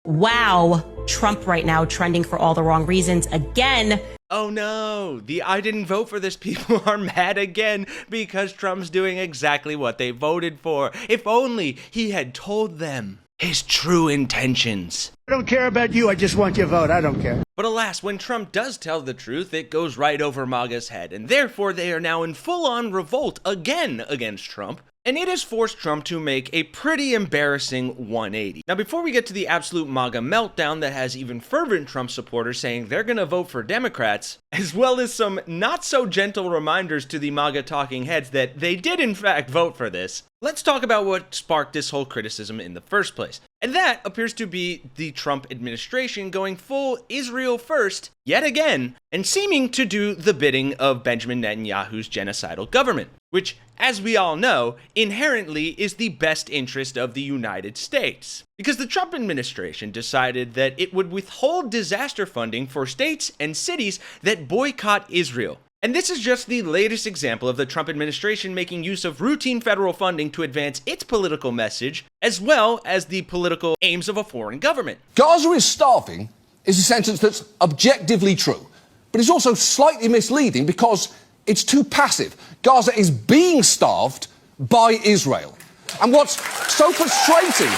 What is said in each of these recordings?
Wow, Trump right now trending for all the wrong reasons again. Oh no, the I didn't vote for this people are mad again because Trump's doing exactly what they voted for. If only he had told them his true intentions. I don't care about you, I just want your vote, I don't care. But alas, when Trump does tell the truth, it goes right over MAGA's head, and therefore they are now in full-on revolt again against Trump. And it has forced Trump to make a pretty embarrassing 180. Now, before we get to the absolute MAGA meltdown that has even fervent Trump supporters saying they're gonna vote for Democrats, as well as some not-so-gentle reminders to the MAGA talking heads that they did in fact vote for this, let's talk about what sparked this whole criticism in the first place. And that appears to be the Trump administration going full Israel first, yet again, and seeming to do the bidding of Benjamin Netanyahu's genocidal government, which, as we all know, inherently is the best interest of the United States. Because the Trump administration decided that it would withhold disaster funding for states and cities that boycott Israel. And this is just the latest example of the Trump administration making use of routine federal funding to advance its political message, as well as the political aims of a foreign government. Gaza is starving is a sentence that's objectively true, but it's also slightly misleading because it's too passive. Gaza is being starved by Israel. And what's so frustrating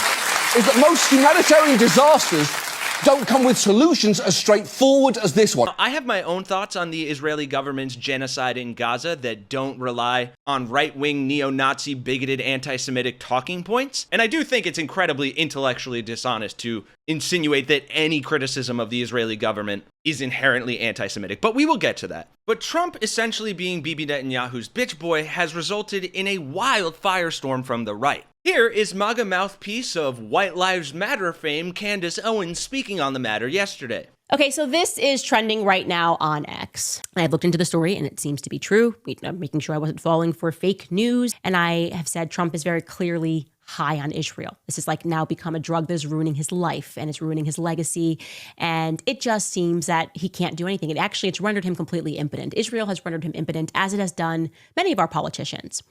is that most humanitarian disasters don't come with solutions as straightforward as this one. I have my own thoughts on the Israeli government's genocide in Gaza that don't rely on right-wing, neo-Nazi, bigoted, anti-Semitic talking points. And I do think it's incredibly intellectually dishonest to insinuate that any criticism of the Israeli government is inherently anti-Semitic, but we will get to that. But Trump essentially being Bibi Netanyahu's bitch boy has resulted in a wild firestorm from the right. Here is MAGA mouthpiece of White Lives Matter fame Candace Owens speaking on the matter yesterday. Okay, so this is trending right now on X. I've looked into the story and it seems to be true. I'm making sure I wasn't falling for fake news. And I have said Trump is very clearly high on Israel. This has like now become a drug that is ruining his life and it's ruining his legacy. And it just seems that he can't do anything. It's rendered him completely impotent. Israel has rendered him impotent, as it has done many of our politicians.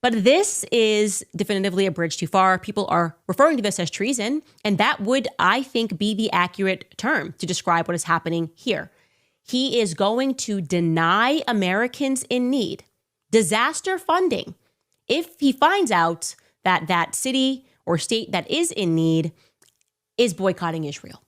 But this is definitively a bridge too far. People are referring to this as treason, and that would, I think, be the accurate term to describe what is happening here. He is going to deny Americans in need disaster funding if he finds out that that city or state that is in need is boycotting Israel.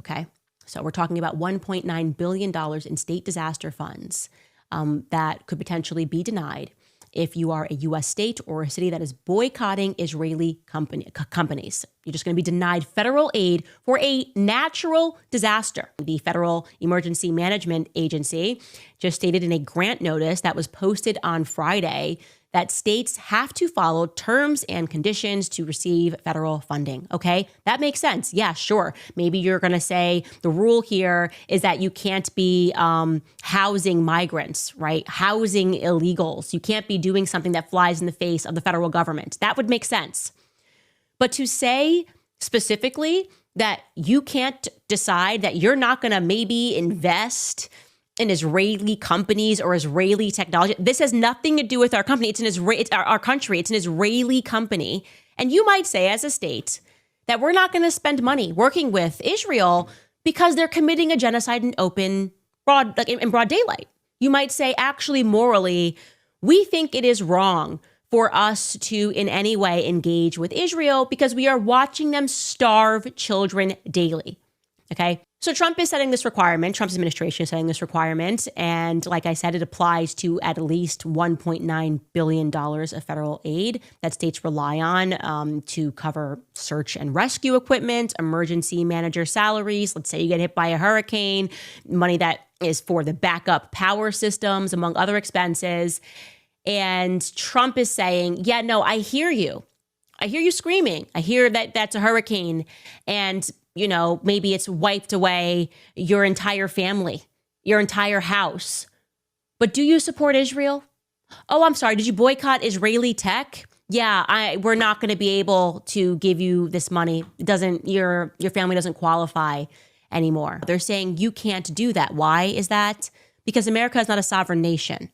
Okay, so we're talking about $1.9 billion in state disaster funds that could potentially be denied if you are a U.S. state or a city that is boycotting Israeli companies. You're just going to be denied federal aid for a natural disaster. The Federal Emergency Management Agency just stated in a grant notice that was posted on Friday that states have to follow terms and conditions to receive federal funding. Okay, that makes sense. Yeah, sure. Maybe you're going to say the rule here is that you can't be housing migrants, right? Housing illegals. You can't be doing something that flies in the face of the federal government. That would make sense. But to say specifically that you can't decide that you're not going to maybe invest in Israeli companies or Israeli technology. This has nothing to do with our company. It's our country. It's an Israeli company. And you might say as a state that we're not going to spend money working with Israel because they're committing a genocide in broad daylight. You might say, actually, morally, we think it is wrong for us to in any way engage with Israel because we are watching them starve children daily. Okay. So Trump is setting this requirement. Trump's administration is setting this requirement. And like I said, it applies to at least $1.9 billion of federal aid that states rely on to cover search and rescue equipment, emergency manager salaries. Let's say you get hit by a hurricane, money that is for the backup power systems, among other expenses. And Trump is saying, yeah, no, I hear you. I hear you screaming. I hear that that's a hurricane. And maybe it's wiped away your entire family, your entire house. But do you support Israel? Oh, I'm sorry. Did you boycott Israeli tech? Yeah, we're not going to be able to give you this money. Your family doesn't qualify anymore. They're saying you can't do that. Why is that? Because America is not a sovereign nation.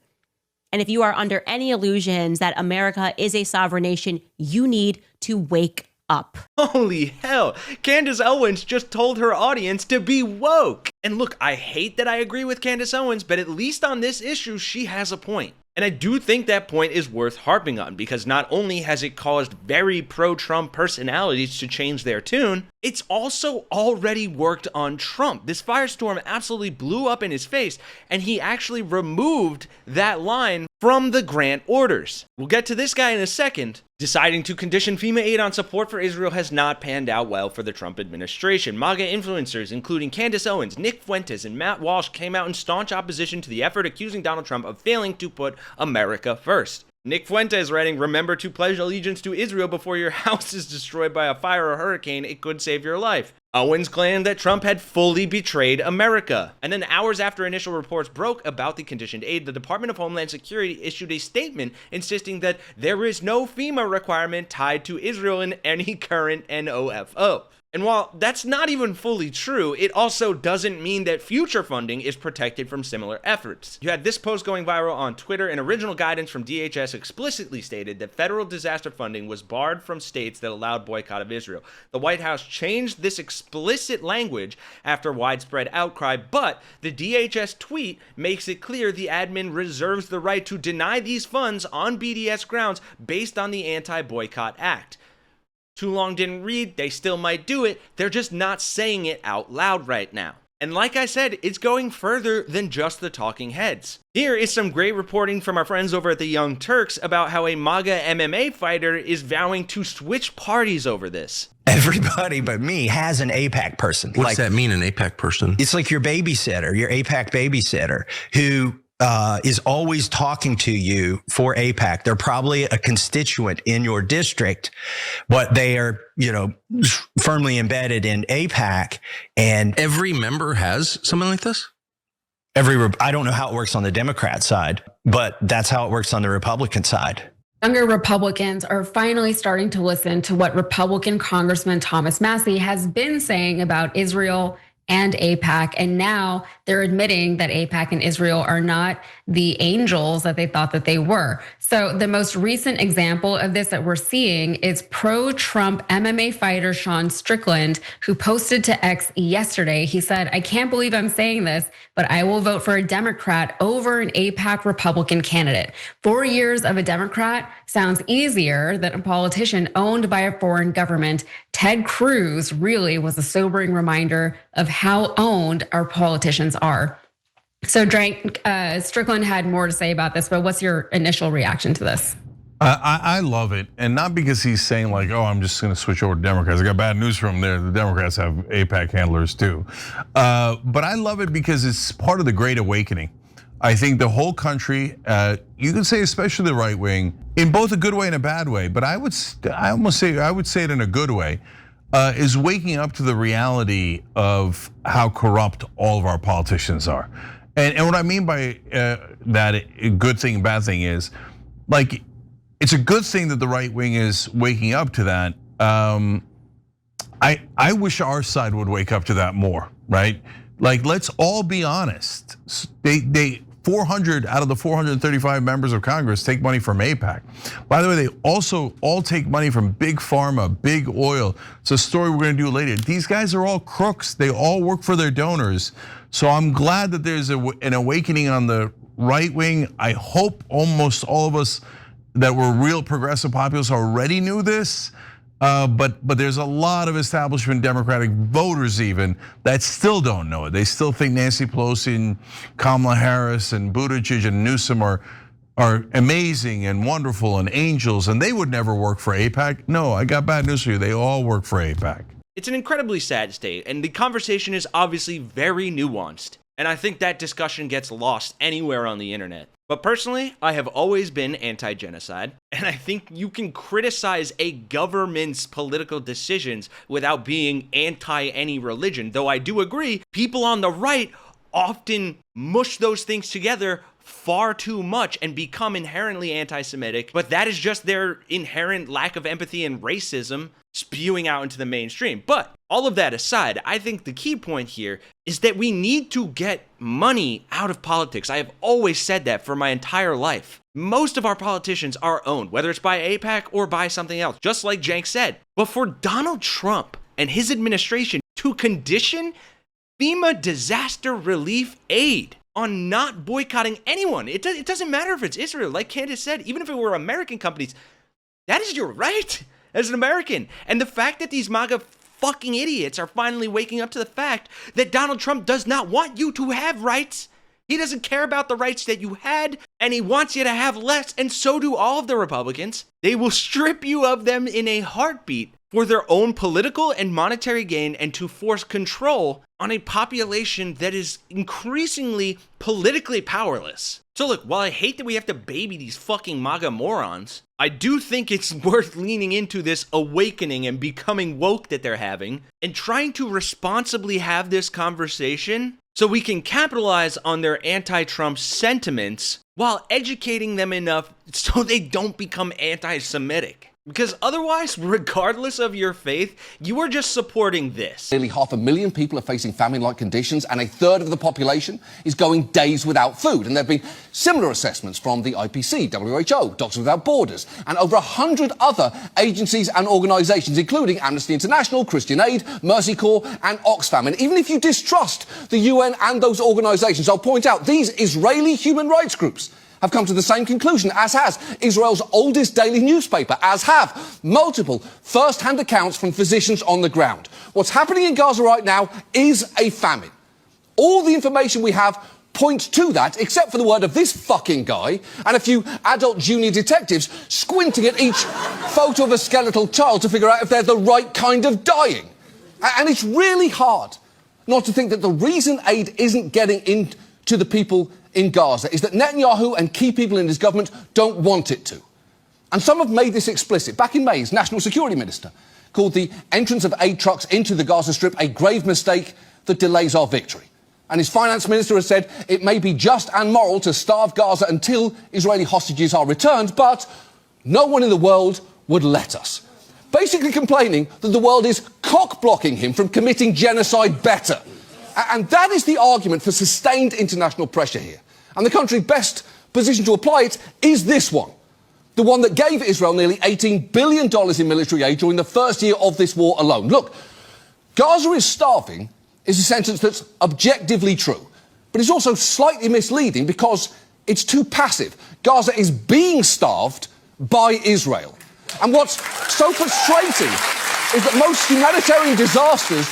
And if you are under any illusions that America is a sovereign nation, you need to wake up. Holy hell, Candace Owens just told her audience to be woke. And look, I hate that I agree with Candace Owens, but at least on this issue, she has a point. And I do think that point is worth harping on, because not only has it caused very pro-Trump personalities to change their tune, it's also already worked on Trump. This firestorm absolutely blew up in his face, and he actually removed that line from the grant orders. We'll get to this guy in a second. Deciding to condition FEMA aid on support for Israel has not panned out well for the Trump administration. MAGA influencers, including Candace Owens, Nick Fuentes, and Matt Walsh, came out in staunch opposition to the effort, accusing Donald Trump of failing to put America first. Nick Fuentes writing, "Remember to pledge allegiance to Israel before your house is destroyed by a fire or hurricane. It could save your life." Owens claimed that Trump had fully betrayed America. And then hours after initial reports broke about the conditioned aid, the Department of Homeland Security issued a statement insisting that there is no FEMA requirement tied to Israel in any current NOFO. And while that's not even fully true, it also doesn't mean that future funding is protected from similar efforts. You had this post going viral on Twitter, and original guidance from DHS explicitly stated that federal disaster funding was barred from states that allowed boycott of Israel. The White House changed this explicit language after widespread outcry, but the DHS tweet makes it clear the admin reserves the right to deny these funds on BDS grounds based on the Anti-Boycott Act. Too long didn't read, they still might do it, they're just not saying it out loud right now. And like I said, it's going further than just the talking heads. Here is some great reporting from our friends over at the Young Turks about how a MAGA MMA fighter is vowing to switch parties over this. Everybody but me has an AIPAC person. What's that mean, an AIPAC person? It's like your babysitter, your AIPAC babysitter, who is always talking to you for AIPAC. They're probably a constituent in your district, but they are, firmly embedded in AIPAC. And Every member has something like this? I don't know how it works on the Democrat side, but that's how it works on the Republican side. Younger Republicans are finally starting to listen to what Republican Congressman Thomas Massie has been saying about Israel and AIPAC. And now they're admitting that AIPAC and Israel are not the angels that they thought that they were. So the most recent example of this that we're seeing is pro-Trump MMA fighter Sean Strickland, who posted to X yesterday. He said, "I can't believe I'm saying this, but I will vote for a Democrat over an AIPAC Republican candidate. 4 years of a Democrat sounds easier than a politician owned by a foreign government. Ted Cruz really was a sobering reminder of how owned our politicians are." So Drake, Strickland had more to say about this, but what's your initial reaction to this? I love it, and not because he's saying like, "Oh, I'm just going to switch over to Democrats." I got bad news from there. The Democrats have AIPAC handlers too, but I love it because it's part of the Great Awakening. I think the whole country, you could say, especially the right wing, in both a good way and a bad way, but I would say it in a good way, is waking up to the reality of how corrupt all of our politicians are. And what I mean by that good thing, bad thing is, like, it's a good thing that the right wing is waking up to that. I wish our side would wake up to that more, right? Like, let's all be honest. They 400 out of the 435 members of Congress take money from AIPAC. By the way, they also all take money from big pharma, big oil. It's a story we're gonna do later. These guys are all crooks. They all work for their donors. So I'm glad that there's an awakening on the right wing. I hope almost all of us that were real progressive populists already knew this. But there's a lot of establishment Democratic voters even that still don't know it. They still think Nancy Pelosi and Kamala Harris and Buttigieg and Newsom are amazing and wonderful and angels, and they would never work for AIPAC. No, I got bad news for you. They all work for AIPAC. It's an incredibly sad state, and the conversation is obviously very nuanced. And I think that discussion gets lost anywhere on the internet. But personally, I have always been anti-genocide, and I think you can criticize a government's political decisions without being anti any religion. Though I do agree, people on the right often mush those things together far too much and become inherently anti-Semitic, but that is just their inherent lack of empathy and racism spewing out into the mainstream. But all of that aside, I think the key point here is that we need to get money out of politics. I have always said that for my entire life. Most of our politicians are owned, whether it's by AIPAC or by something else, just like Jank said. But for Donald Trump and his administration to condition FEMA disaster relief aid on not boycotting anyone, it doesn't matter if it's Israel, like Candace said, even if it were American companies, that is your right as an American. And the fact that these MAGA fucking idiots are finally waking up to the fact that Donald Trump does not want you to have rights. He doesn't care about the rights that you had, and he wants you to have less, and so do all of the Republicans. They will strip you of them in a heartbeat for their own political and monetary gain and to force control on a population that is increasingly politically powerless. So look, while I hate that we have to baby these fucking MAGA morons, I do think it's worth leaning into this awakening and becoming woke that they're having and trying to responsibly have this conversation so we can capitalize on their anti-Trump sentiments while educating them enough so they don't become anti-Semitic. Because otherwise, regardless of your faith, you are just supporting this. Nearly 500,000 people are facing famine-like conditions, and a third of the population is going days without food. And there have been similar assessments from the IPC, WHO, Doctors Without Borders, and over 100 other agencies and organisations, including Amnesty International, Christian Aid, Mercy Corps, and Oxfam. And even if you distrust the UN and those organisations, I'll point out these Israeli human rights groups have come to the same conclusion, as has Israel's oldest daily newspaper, as have multiple first-hand accounts from physicians on the ground. What's happening in Gaza right now is a famine. All the information we have points to that, except for the word of this fucking guy and a few adult junior detectives squinting at each photo of a skeletal child to figure out if they're the right kind of dying. And it's really hard not to think that the reason aid isn't getting into the people in Gaza is that Netanyahu and key people in his government don't want it to. And some have made this explicit. Back in May, his national security minister called the entrance of aid trucks into the Gaza Strip a grave mistake that delays our victory. And his finance minister has said it may be just and moral to starve Gaza until Israeli hostages are returned, but no one in the world would let us. Basically complaining that the world is cock-blocking him from committing genocide better. And that is the argument for sustained international pressure here. And the country best positioned to apply it is this one. The one that gave Israel nearly $18 billion in military aid during the first year of this war alone. Look, Gaza is starving is a sentence that's objectively true. But it's also slightly misleading because it's too passive. Gaza is being starved by Israel. And what's so frustrating is that most humanitarian disasters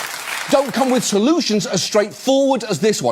don't come with solutions as straightforward as this one.